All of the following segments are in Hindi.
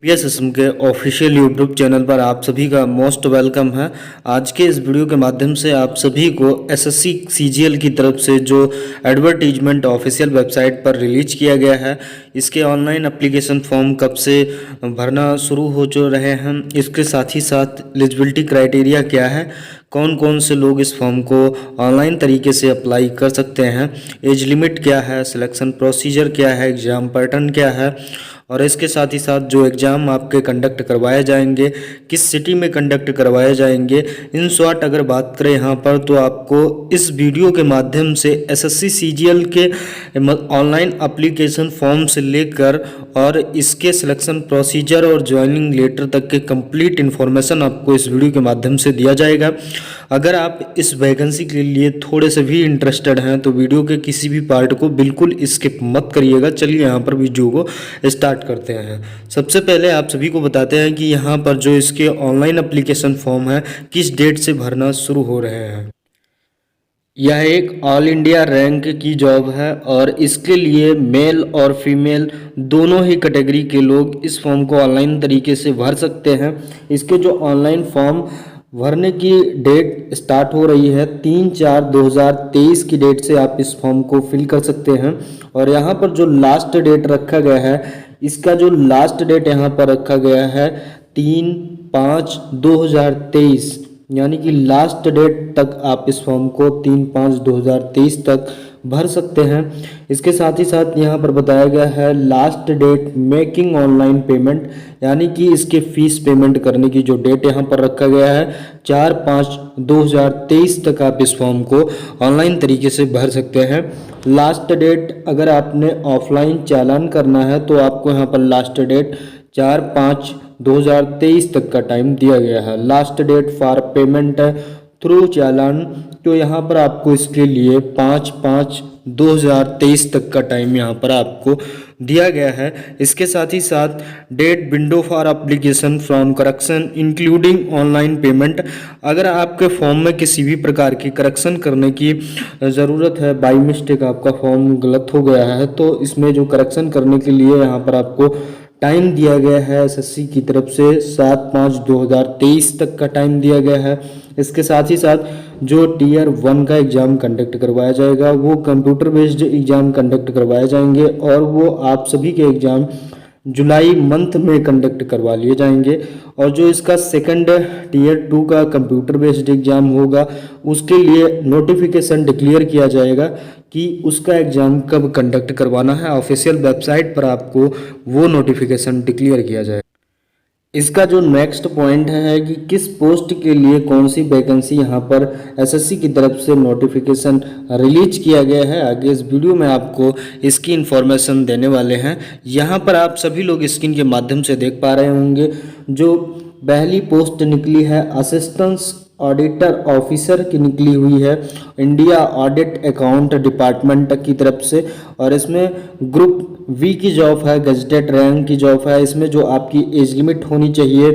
PSSM के ऑफिशियल यूट्यूब चैनल पर आप सभी का मोस्ट वेलकम है। आज के इस वीडियो के माध्यम से आप सभी को एसएससी सीजीएल की तरफ से जो एडवर्टीजमेंट ऑफिशियल वेबसाइट पर रिलीज किया गया है, इसके ऑनलाइन एप्लीकेशन फॉर्म कब से भरना शुरू हो जो रहे हैं, इसके साथ ही साथ एलिजिबिलिटी क्राइटेरिया क्या है, कौन कौन से लोग इस फॉर्म को ऑनलाइन तरीके से अप्लाई कर सकते हैं, एज लिमिट क्या है, सिलेक्शन प्रोसीजर क्या है, एग्ज़ाम पैटर्न क्या है, और इसके साथ ही साथ जो एग्ज़ाम आपके कंडक्ट करवाए जाएंगे किस सिटी में कंडक्ट करवाए जाएंगे, इन शॉर्ट अगर बात करें यहाँ पर तो आपको इस वीडियो के माध्यम से एसएससी सीजीएल के ऑनलाइन एप्लीकेशन फॉर्म से लेकर और इसके सिलेक्शन प्रोसीजर और ज्वाइनिंग लेटर तक के कंप्लीट इन्फॉर्मेशन आपको इस वीडियो के माध्यम से दिया जाएगा। अगर आप इस वैकेंसी के लिए थोड़े से भी इंटरेस्टेड हैं तो वीडियो के किसी भी पार्ट को बिल्कुल स्किप मत करिएगा। चलिए यहाँ पर वीडियो को स्टार्ट करते हैं। सबसे पहले आप सभी को बताते हैं कि यहाँ पर जो इसके ऑनलाइन एप्लीकेशन फॉर्म है किस डेट से भरना शुरू हो रहे हैं। यह एक ऑल इंडिया रैंक की जॉब है और इसके लिए मेल और फीमेल दोनों ही कैटेगरी के लोग इस फॉर्म को ऑनलाइन तरीके से भर सकते हैं। इसके जो ऑनलाइन फॉर्म भरने की डेट स्टार्ट हो रही है 3/4/2023 की डेट से आप इस फॉर्म को फिल कर सकते हैं। और यहाँ पर जो लास्ट डेट रखा गया है, इसका जो लास्ट डेट यहाँ पर रखा गया है 3/5/2023, यानी कि लास्ट डेट तक आप इस फॉर्म को 3/5/2023 तक भर सकते हैं। इसके साथ ही साथ यहाँ पर बताया गया है last date making online payment, यानी कि इसके फीस पेमेंट करने की जो डेट यहाँ पर रखा गया है 4/5/2023 तक आप इस फॉर्म को ऑनलाइन तरीके से भर सकते हैं। लास्ट डेट अगर आपने ऑफलाइन चालान करना है तो आपको यहाँ पर लास्ट डेट 4/5/2023 तक का टाइम दिया गया है। Last date for payment through challan तो यहाँ पर आपको इसके लिए 5/5/2023 तक का टाइम यहाँ पर आपको दिया गया है। इसके साथ ही साथ date window for application from correction including online payment, अगर आपके फॉर्म में किसी भी प्रकार की करेक्शन करने की ज़रूरत है, बाई मिस्टेक आपका फॉर्म गलत हो गया है, तो इसमें जो करेक्शन करने के लिए यहाँ पर आपको टाइम दिया गया है एसएससी की तरफ से 7/5/2023 तक का टाइम दिया गया है। इसके साथ ही साथ जो टीयर 1 का एग्ज़ाम कंडक्ट करवाया जाएगा वो कंप्यूटर बेस्ड एग्ज़ाम कंडक्ट करवाए जाएंगे और वो आप सभी के एग्ज़ाम जुलाई मंथ में कंडक्ट करवा लिए जाएंगे। और जो इसका सेकंड टीयर 2 का कंप्यूटर बेस्ड एग्ज़ाम होगा उसके लिए नोटिफिकेशन डिक्लेयर किया जाएगा कि उसका एग्ज़ाम कब कंडक्ट करवाना है। ऑफिशियल वेबसाइट पर आपको वो नोटिफिकेशन डिक्लेयर किया जाएगा। इसका जो नेक्स्ट पॉइंट है कि किस पोस्ट के लिए कौन सी वैकेंसी यहाँ पर एसएससी की तरफ से नोटिफिकेशन रिलीज किया गया है, आगे इस वीडियो में आपको इसकी इन्फॉर्मेशन देने वाले हैं। यहाँ पर आप सभी लोग स्क्रीन के माध्यम से देख पा रहे होंगे जो पहली पोस्ट निकली है असिस्टेंट ऑडिटर ऑफिसर की निकली हुई है इंडिया ऑडिट अकाउंट डिपार्टमेंट की तरफ से, और इसमें ग्रुप वी की जॉब है, गजटेड रैंक की जॉब है। इसमें जो आपकी एज लिमिट होनी चाहिए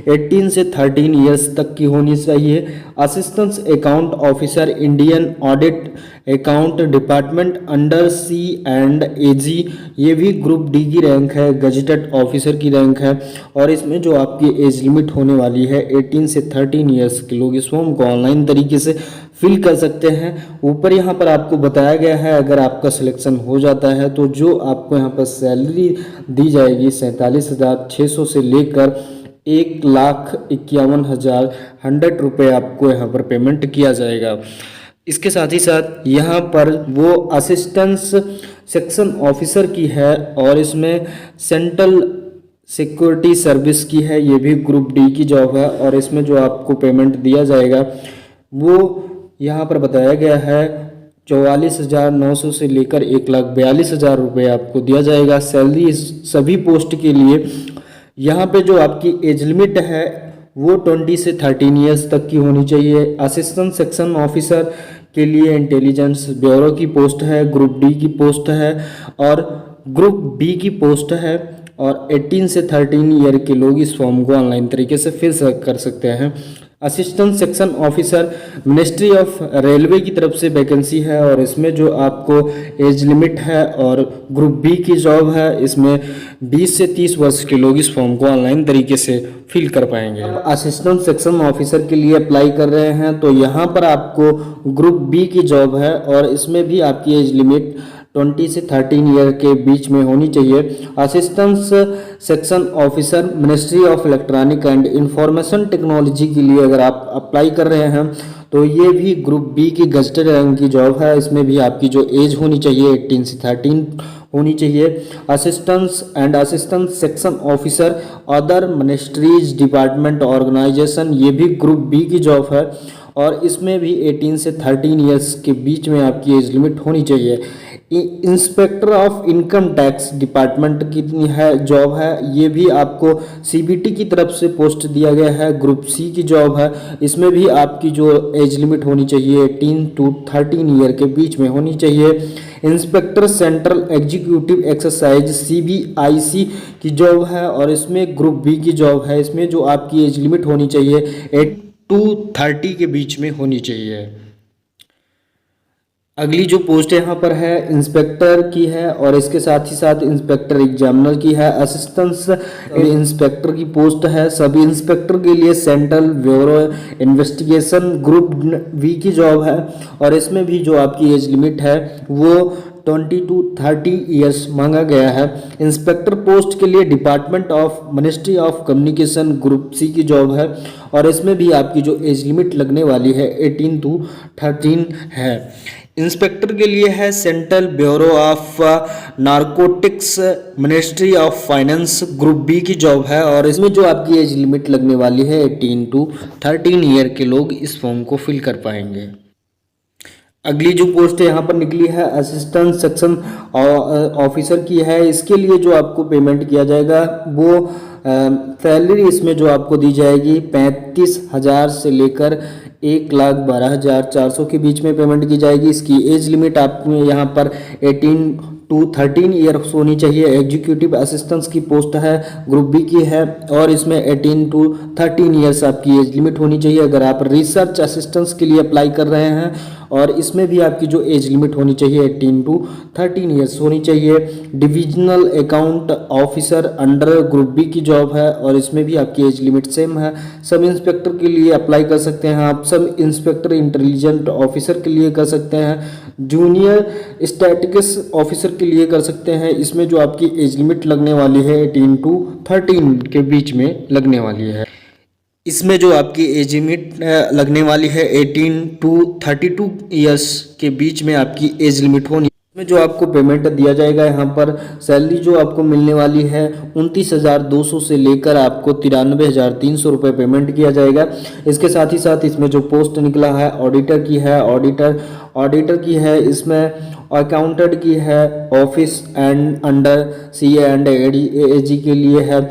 18 से 13 इयर्स तक की होनी चाहिए। Assistant account officer Indian audit account department under C&AG, ये भी ग्रुप डी की रैंक है, गजटेड ऑफिसर की रैंक है। और इसमें जो आपकी एज लिमिट होने वाली है 18 से 13 इयर्स के लोग इस फॉर्म को ऑनलाइन तरीके से फिल कर सकते हैं। ऊपर यहाँ पर आपको बताया गया है अगर आपका सिलेक्शन हो जाता है तो जो आपको यहाँ पर सैलरी दी जाएगी 47,600 से लेकर 1,51,100 रुपये आपको यहाँ पर पेमेंट किया जाएगा। इसके साथ ही साथ यहाँ पर वो असिस्टेंट सेक्शन ऑफिसर की है और इसमें सेंट्रल सिक्योरिटी सर्विस की है, ये भी ग्रुप डी की जॉब है। और इसमें जो आपको पेमेंट दिया जाएगा वो यहाँ पर बताया गया है 44,900 से लेकर 1,42,000 रुपये आपको दिया जाएगा। सैलरी इस सभी पोस्ट के लिए यहाँ पे जो आपकी एज लिमिट है वो 20 से 13 इयर्स तक की होनी चाहिए। असिस्टेंट सेक्शन ऑफिसर के लिए इंटेलिजेंस ब्यूरो की पोस्ट है, ग्रुप डी की पोस्ट है और ग्रुप बी की पोस्ट है। और 18 से 13 ईयर के लोग इस फॉर्म को ऑनलाइन तरीके से फिल कर सकते हैं। Assistant section officer ministry of railway की तरफ से वैकेंसी है और इसमें जो आपको एज लिमिट है और ग्रुप बी की जॉब है, इसमें 20 से 30 वर्ष के लोग इस फॉर्म को ऑनलाइन तरीके से फिल कर पाएंगे। अब असिस्टेंट सेक्शन ऑफिसर के लिए अप्लाई कर रहे हैं तो यहाँ पर आपको ग्रुप बी की जॉब है और इसमें भी आपकी एज लिमिट 20 से 13 ईयर के बीच में होनी चाहिए। Assistant section officer ministry of electronic and information technology के लिए अगर आप अप्लाई कर रहे हैं तो ये भी ग्रुप बी की गजटेड रैंक की जॉब है। इसमें भी आपकी जो एज होनी चाहिए 18 से 13 होनी चाहिए। Assistant section officer other ministries department organisation, ये भी ग्रुप बी की जॉब है और इसमें भी 18 से 13 ईयर्स के बीच में आपकी एज लिमिट होनी चाहिए। Inspector of income tax department की है जॉब है, ये भी आपको सीबीटी की तरफ से पोस्ट दिया गया है, ग्रुप सी की जॉब है। इसमें भी आपकी जो एज लिमिट होनी चाहिए 18 to 13 ईयर के बीच में होनी चाहिए। Inspector central executive exercise CBIC की जॉब है और इसमें ग्रुप बी की जॉब है। इसमें जो आपकी एज लिमिट होनी चाहिए 8 to 30 के बीच में होनी चाहिए। अगली जो पोस्ट यहाँ पर है इंस्पेक्टर की है और इसके साथ ही साथ इंस्पेक्टर एग्जामिनर की है। असिस्टेंट इंस्पेक्टर की पोस्ट है। सभी इंस्पेक्टर के लिए central bureau investigation group V की जॉब है और इसमें भी जो आपकी एज लिमिट है वो 20 to 30 ईयर्स मांगा गया है। इंस्पेक्टर पोस्ट के लिए department of ministry of communication group C की जॉब है और इसमें भी आपकी जो एज लिमिट लगने वाली है 18 to 13 है। इंस्पेक्टर के लिए है central bureau of narcotics ministry of finance group B की जॉब है और इसमें जो आपकी एज लिमिट लगने वाली है 18 to 13 ईयर के लोग इस फॉर्म को फिल कर पाएंगे। अगली जो पोस्ट यहाँ पर निकली है असिस्टेंट सेक्शन ऑफिसर की है। इसके लिए जो आपको पेमेंट किया जाएगा वो सैलरी इसमें जो आपको दी जाएगी 35,000 से लेकर 1,12,400 के बीच में पेमेंट की जाएगी। इसकी एज लिमिट आपको यहाँ पर 18 to 13 ईयर्स होनी चाहिए। एग्जीक्यूटिव असिस्टेंट्स की पोस्ट है, ग्रुप बी की है और इसमें 18 to 13 ईयर्स आपकी एज लिमिट होनी चाहिए। अगर आप रिसर्च असिस्टेंट्स के लिए अप्लाई कर रहे हैं और इसमें भी आपकी जो एज लिमिट होनी चाहिए 18 to 13 ईयर्स होनी चाहिए। Divisional account officer under group B की जॉब है और इसमें भी आपकी एज लिमिट सेम है। सब इंस्पेक्टर के लिए अप्लाई कर सकते हैं आप। सब इंस्पेक्टर इंटेलिजेंट ऑफिसर के लिए कर सकते हैं। जूनियर स्टैटिस्टिक्स ऑफिसर के लिए कर सकते हैं। इसमें जो आपकी एज लिमिट लगने वाली है 18 to 13 के बीच में लगने वाली है। इसमें जो आपकी एज लिमिट लगने वाली है 18 to 32 ईयर्स के बीच में आपकी एज लिमिट होनी। इसमें जो आपको पेमेंट दिया जाएगा यहाँ पर सैलरी जो आपको मिलने वाली है 29,200 से लेकर आपको 93,300 रुपये पेमेंट किया जाएगा। इसके साथ ही साथ इसमें जो पोस्ट निकला है ऑडिटर की है, ऑडिटर की है, इसमें अकाउंटेंट की है, office and under CA and AG के लिए है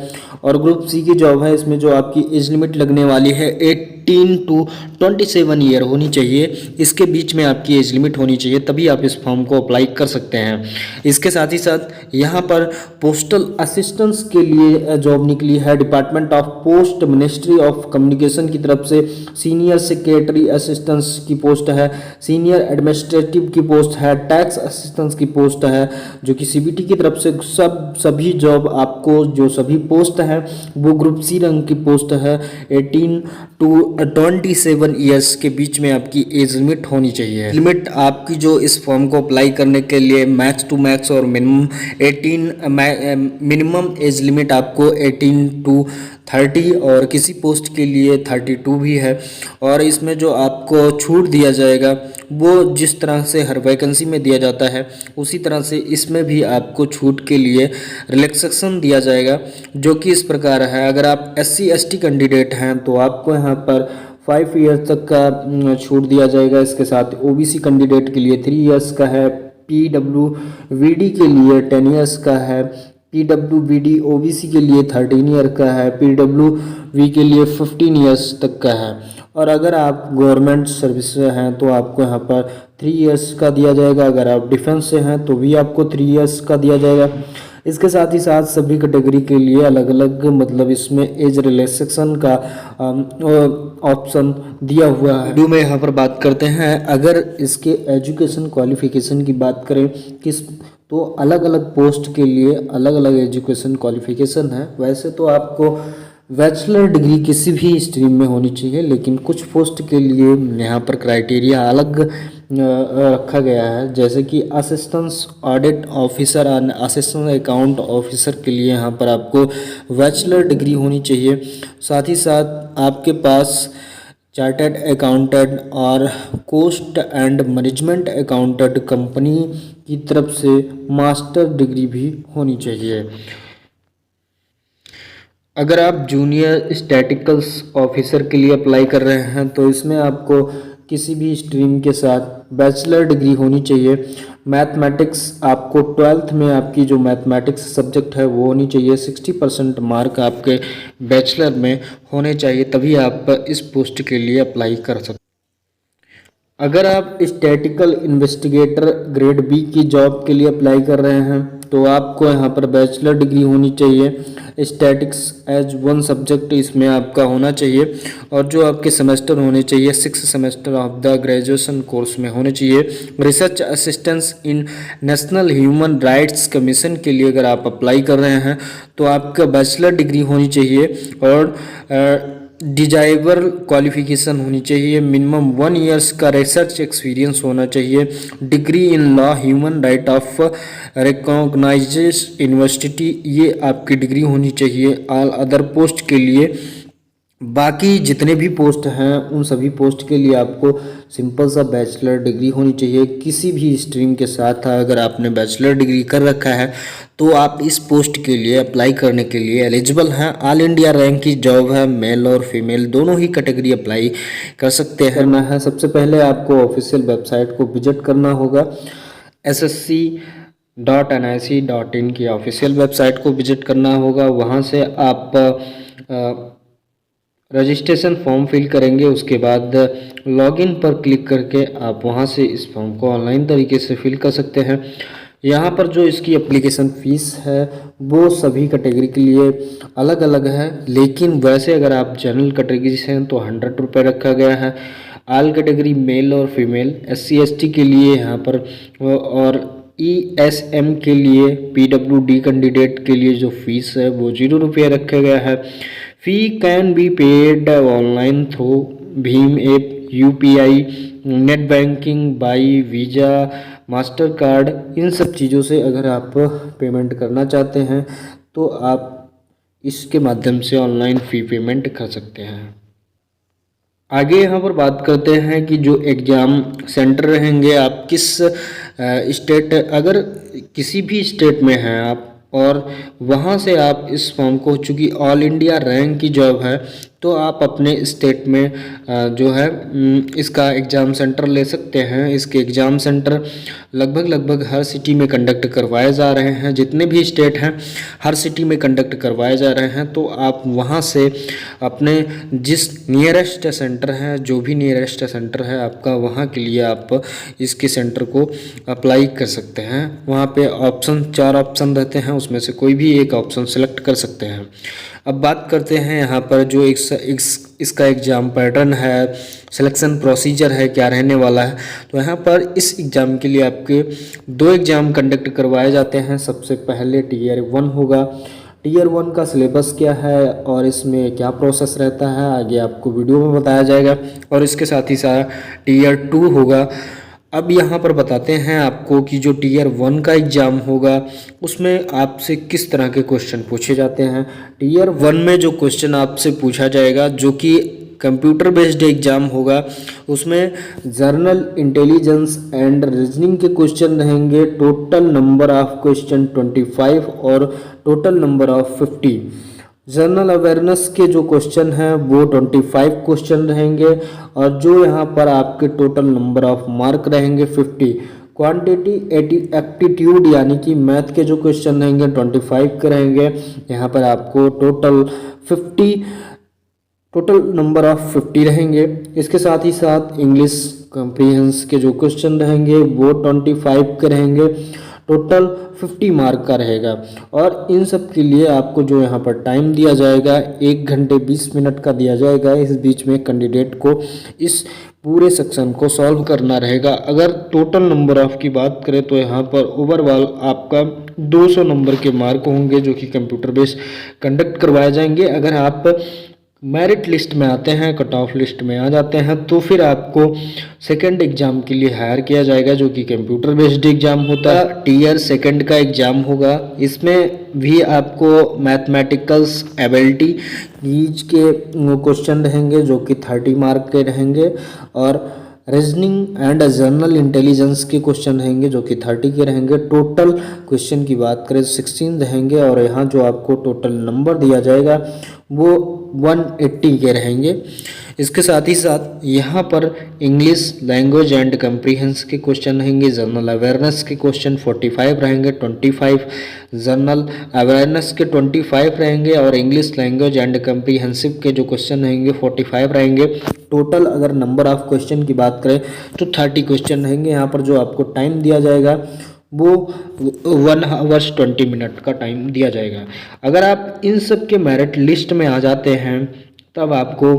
और ग्रुप सी की जॉब है। इसमें जो आपकी एज लिमिट लगने वाली है 18 to 27 ईयर होनी चाहिए। इसके बीच में आपकी एज लिमिट होनी चाहिए, तभी आप इस फॉर्म को अप्लाई कर सकते हैं। इसके साथ ही साथ यहाँ पर पोस्टल असिस्टेंट्स के लिए जॉब निकली है। Department of post ministry of communication की तरफ से सीनियर सेक्रेटरी असिस्टेंट्स की पोस्ट है, सीनियर एडमिनिस्ट्रेटिव की पोस्ट है, टैक्स असिस्टेंट्स की पोस्ट है, जो कि सीबीटी की तरफ से सभी जॉब आपको जो सभी पोस्ट है वो ग्रुप सी रैंक की पोस्ट है। 18 to 27 ईयर्स के बीच में आपकी एज लिमिट होनी चाहिए। लिमिट आपकी जो इस फॉर्म को अप्लाई करने के लिए मैक्स टू मैक्स और मिनिमम एज लिमिट आपको 18 to 30 और किसी पोस्ट के लिए 32 भी है। और इसमें जो आपको छूट दिया जाएगा वो जिस तरह से हर वैकेंसी में दिया जाता है उसी तरह से इसमें भी आपको छूट के लिए रिलैक्सेशन दिया जाएगा, जो कि इस प्रकार है। अगर आप SC/ST कैंडिडेट हैं तो आपको यहाँ पर 5 ईयर्स तक का छूट दिया जाएगा। इसके साथ OBC कैंडिडेट के लिए 3 ईयर्स का है, PWVD के लिए 10 ईयर्स का है, PWVD OBC के लिए 13 ईयर का है, PWV के लिए 15 ईयर्स तक का है। और अगर आप गवर्नमेंट सर्विस से हैं तो आपको यहाँ पर 3 ईयर्स का दिया जाएगा। अगर आप डिफेंस से हैं तो भी आपको 3 ईयर्स का दिया जाएगा। इसके साथ ही साथ सभी कैटेगरी के लिए अलग अलग मतलब इसमें एज रिलैक्सेशन का ऑप्शन दिया हुआ है। वीडियो में यहाँ पर बात करते हैं, अगर इसके एजुकेशन क्वालिफिकेशन की बात करें किस तो अलग अलग पोस्ट के लिए अलग अलग एजुकेशन क्वालिफिकेशन है। वैसे तो आपको बैचलर डिग्री किसी भी स्ट्रीम में होनी चाहिए, लेकिन कुछ पोस्ट के लिए यहाँ पर क्राइटेरिया अलग रखा गया है, जैसे कि असिस्टेंट ऑडिट ऑफिसर और असिस्टेंट अकाउंट ऑफिसर के लिए यहाँ पर आपको बैचलर डिग्री होनी चाहिए। साथ ही साथ आपके पास चार्टर्ड अकाउंटेंट और cost and management accountant company की तरफ से मास्टर डिग्री भी होनी चाहिए। अगर आप जूनियर स्टैटिकल्स ऑफिसर के लिए अप्लाई कर रहे हैं तो इसमें आपको किसी भी स्ट्रीम के साथ बैचलर डिग्री होनी चाहिए। मैथमेटिक्स आपको 12th में आपकी जो मैथमेटिक्स सब्जेक्ट है वो होनी चाहिए। 60% मार्क आपके बैचलर में होने चाहिए, तभी आप इस पोस्ट के लिए अप्लाई कर सकते हैं। अगर आप स्टैटिकल इन्वेस्टिगेटर ग्रेड बी की जॉब के लिए अप्लाई कर रहे हैं तो आपको यहाँ पर बैचलर डिग्री होनी चाहिए। स्टैटिक्स एज वन सब्जेक्ट इसमें आपका होना चाहिए और जो आपके सेमेस्टर होने चाहिए 6 semester of the graduation course में होने चाहिए। Research assistance in national human rights commission के लिए अगर आप अप्लाई कर रहे हैं तो आपका बैचलर डिग्री होनी चाहिए और डिजाइवर क्वालिफिकेशन होनी चाहिए। मिनिमम 1 ईयर्स का रिसर्च एक्सपीरियंस होना चाहिए। Degree in law human right of recognised university ये आपकी डिग्री होनी चाहिए। ऑल अदर पोस्ट के लिए बाकी जितने भी पोस्ट हैं उन सभी पोस्ट के लिए आपको सिंपल सा बैचलर डिग्री होनी चाहिए। किसी भी स्ट्रीम के साथ अगर आपने बैचलर डिग्री कर रखा है तो आप इस पोस्ट के लिए अप्लाई करने के लिए एलिजिबल हैं। ऑल इंडिया रैंक की जॉब है, मेल और फीमेल दोनों ही कैटेगरी अप्लाई कर सकते हैं। करना है सबसे पहले आपको ऑफिशियल वेबसाइट को विजिट करना होगा। ssc.nic.in की ऑफिशियल वेबसाइट को विजिट करना होगा। वहाँ से आप रजिस्ट्रेशन फॉर्म फिल करेंगे, उसके बाद लॉगिन पर क्लिक करके आप वहां से इस फॉर्म को ऑनलाइन तरीके से फिल कर सकते हैं। यहाँ पर जो इसकी एप्लीकेशन फ़ीस है वो सभी कैटेगरी के लिए अलग अलग है, लेकिन वैसे अगर आप जनरल कैटेगरी से हैं तो 100 रुपये रखा गया है। ऑल कैटेगरी मेल और फीमेल SC/ST के लिए यहाँ पर और ESM के लिए PWD कैंडिडेट के लिए जो फीस है वो 0 रुपये रखा गया है। Fee can be paid online through भीम app, UPI, net banking, by Visa, Mastercard, इन सब चीज़ों से अगर आप पेमेंट करना चाहते हैं तो आप इसके माध्यम से ऑनलाइन फ़ी पेमेंट कर सकते हैं। आगे यहाँ पर बात करते हैं कि जो एग्ज़ाम सेंटर रहेंगे आप किस स्टेट, अगर किसी भी स्टेट में हैं आप और वहाँ से आप इस फॉर्म को, चूँकि ऑल इंडिया रैंक की जॉब है तो आप अपने स्टेट में जो है इसका एग्ज़ाम सेंटर ले सकते हैं। इसके एग्ज़ाम सेंटर लगभग हर सिटी में कंडक्ट करवाए जा रहे हैं। जितने भी स्टेट हैं हर सिटी में कंडक्ट करवाए जा रहे हैं, तो आप वहाँ से अपने जिस नियरेस्ट सेंटर है, जो भी नियरेस्ट सेंटर है आपका, वहाँ के लिए आप इसके सेंटर को अप्लाई कर सकते हैं। वहाँ पे ऑप्शन 4 ऑप्शन रहते हैं, उसमें से कोई भी एक ऑप्शन सेलेक्ट कर सकते हैं। अब बात करते हैं यहाँ पर जो इसका एग्ज़ाम पैटर्न है, सिलेक्शन प्रोसीजर है, क्या रहने वाला है। तो यहाँ पर इस एग्ज़ाम के लिए आपके 2 एग्ज़ाम कंडक्ट करवाए जाते हैं। सबसे पहले Tier 1 होगा। Tier 1 का सिलेबस क्या है और इसमें क्या प्रोसेस रहता है आगे आपको वीडियो में बताया जाएगा। और इसके साथ ही साथ Tier 2 होगा। अब यहाँ पर बताते हैं आपको कि जो Tier 1 का एग्ज़ाम होगा उसमें आपसे किस तरह के क्वेश्चन पूछे जाते हैं। Tier 1 में जो क्वेश्चन आपसे पूछा जाएगा, जो कि कंप्यूटर बेस्ड एग्ज़ाम होगा, उसमें जर्नल इंटेलिजेंस एंड रीजनिंग के क्वेश्चन रहेंगे। टोटल नंबर ऑफ क्वेश्चन 25 और total number of 50। General awareness के जो क्वेश्चन हैं वो 25 क्वेश्चन रहेंगे और जो यहाँ पर आपके टोटल नंबर ऑफ मार्क रहेंगे 50। क्वांटिटी एप्टीट्यूड यानी कि मैथ के जो क्वेश्चन रहेंगे 25 के रहेंगे। यहाँ पर आपको टोटल नंबर ऑफ 50 रहेंगे। इसके साथ ही साथ इंग्लिश कॉम्प्रिहेंस के जो क्वेश्चन रहेंगे वो 25 के रहेंगे। टोटल 50 मार्क का रहेगा। और इन सब के लिए आपको जो यहाँ पर टाइम दिया जाएगा 1 घंटे 20 मिनट का दिया जाएगा। इस बीच में कैंडिडेट को इस पूरे सेक्शन को सॉल्व करना रहेगा। अगर टोटल नंबर ऑफ की बात करें तो यहाँ पर ओवरऑल आपका 200 नंबर के मार्क होंगे जो कि कंप्यूटर बेस्ड कंडक्ट करवाए जाएंगे। अगर आप मेरिट लिस्ट में आते हैं, कट ऑफ लिस्ट में आ जाते हैं, तो फिर आपको सेकंड एग्जाम के लिए हायर किया जाएगा जो कि कंप्यूटर बेस्ड एग्जाम होता है। टीयर सेकंड का एग्जाम होगा। इसमें भी आपको मैथमेटिकल्स एबिलिटी के क्वेश्चन रहेंगे जो कि 30 मार्क के रहेंगे, और रीजनिंग एंड जनरल इंटेलिजेंस के क्वेश्चन रहेंगे जो कि 30 के रहेंगे। टोटल क्वेश्चन की बात करें 16 रहेंगे, और यहाँ जो आपको टोटल नंबर दिया जाएगा वो 180 के रहेंगे। इसके साथ ही साथ यहाँ पर इंग्लिश लैंग्वेज एंड कम्प्रीहेंस के क्वेश्चन रहेंगे। जनरल अवेयरनेस के क्वेश्चन 45 रहेंगे, 25 जनरल अवेयरनेस के 25 रहेंगे, और इंग्लिश लैंग्वेज एंड कम्प्रीहेंसिव के जो क्वेश्चन रहेंगे 45 रहेंगे। टोटल अगर नंबर ऑफ क्वेश्चन की बात करें तो 30 क्वेश्चन रहेंगे। यहाँ पर जो आपको टाइम दिया जाएगा वो 1 आवर्स 20 मिनट का टाइम दिया जाएगा। अगर आप इन सब के मेरिट लिस्ट में आ जाते हैं तब आपको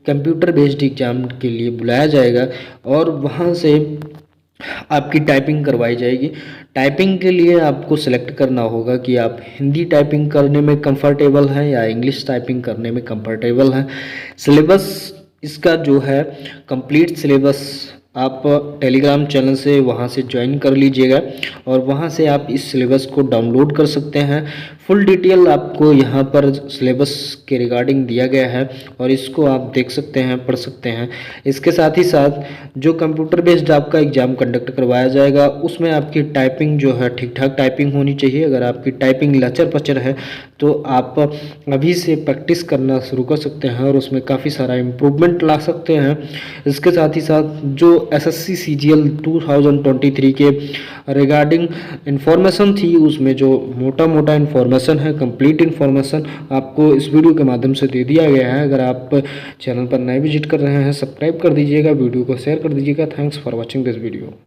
कंप्यूटर बेस्ड एग्जाम के लिए बुलाया जाएगा, और वहाँ से आपकी टाइपिंग करवाई जाएगी। टाइपिंग के लिए आपको सिलेक्ट करना होगा कि आप हिंदी टाइपिंग करने में कंफर्टेबल हैं या इंग्लिश टाइपिंग करने में कंफर्टेबल हैं। सिलेबस इसका जो है कंप्लीट सिलेबस आप टेलीग्राम चैनल से वहां से ज्वाइन कर लीजिएगा, और वहां से आप इस सिलेबस को डाउनलोड कर सकते हैं। फुल डिटेल आपको यहाँ पर सिलेबस के रिगार्डिंग दिया गया है, और इसको आप देख सकते हैं, पढ़ सकते हैं। इसके साथ ही साथ जो कंप्यूटर बेस्ड आपका एग्ज़ाम कंडक्ट करवाया जाएगा उसमें आपकी टाइपिंग जो है ठीक ठाक टाइपिंग होनी चाहिए। अगर आपकी टाइपिंग लचर पचर है तो आप अभी से प्रैक्टिस करना शुरू कर सकते हैं और उसमें काफ़ी सारा इम्प्रूवमेंट ला सकते हैं। इसके साथ ही साथ जो एसएससी सीजीएल 2023 के रिगार्डिंग इन्फॉर्मेशन थी उसमें जो मोटा मोटा इन्फॉर्मेशन है, कंप्लीट इन्फॉर्मेशन आपको इस वीडियो के माध्यम से दे दिया गया है। अगर आप चैनल पर नए विजिट कर रहे हैं सब्सक्राइब कर दीजिएगा, वीडियो को शेयर कर दीजिएगा। Thanks for watching this video.